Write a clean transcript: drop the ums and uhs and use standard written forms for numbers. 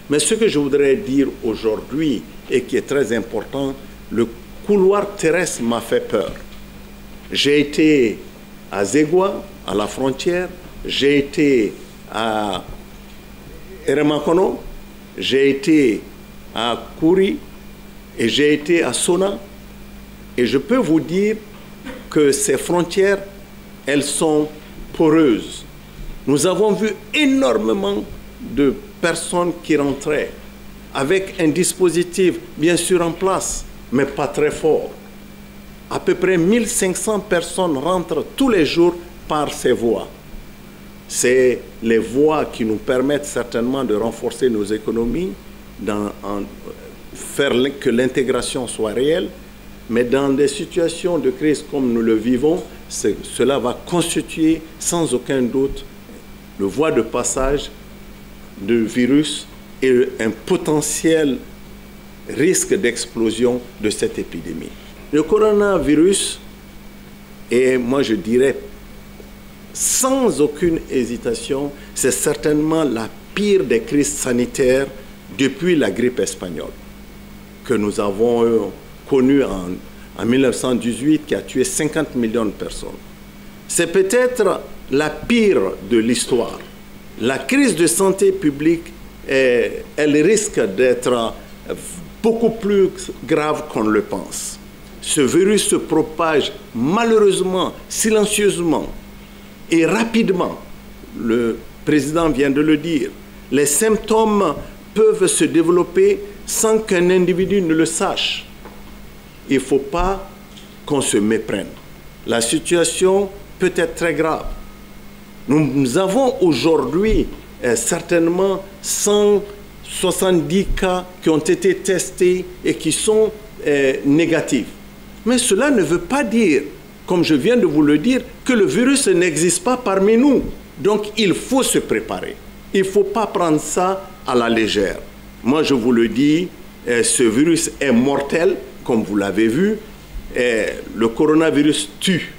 Mais ce que je voudrais dire aujourd'hui et qui est très important, le couloir terrestre m'a fait peur. J'ai été à Zégua, à la frontière, j'ai été à Eremakono, j'ai été à Kouri et j'ai été à Sona. Et je peux vous dire que ces frontières, elles sont poreuses. Nous avons vu énormément de personnes qui rentraient avec un dispositif bien sûr en place, mais pas très fort. À peu près 1500 personnes rentrent tous les jours par ces voies. C'est les voies qui nous permettent certainement de renforcer nos économies, faire que l'intégration soit réelle, mais dans des situations de crise comme nous le vivons, cela va constituer sans aucun doute le voie de passage du virus et un potentiel risque d'explosion de cette épidémie. Le coronavirus est, moi je dirais, sans aucune hésitation, c'est certainement la pire des crises sanitaires depuis la grippe espagnole que nous avons connue en 1918, qui a tué 50 millions de personnes. C'est peut-être la pire de l'histoire. La crise de santé publique, elle risque d'être beaucoup plus grave qu'on le pense. Ce virus se propage malheureusement, silencieusement et rapidement. Le président vient de le dire. Les symptômes peuvent se développer sans qu'un individu ne le sache. Il ne faut pas qu'on se méprenne. La situation peut être très grave. Nous avons aujourd'hui certainement 170 cas qui ont été testés et qui sont négatifs. Mais cela ne veut pas dire, comme je viens de vous le dire, que le virus n'existe pas parmi nous. Donc il faut se préparer. Il ne faut pas prendre ça à la légère. Moi je vous le dis, ce virus est mortel, comme vous l'avez vu. Le coronavirus tue.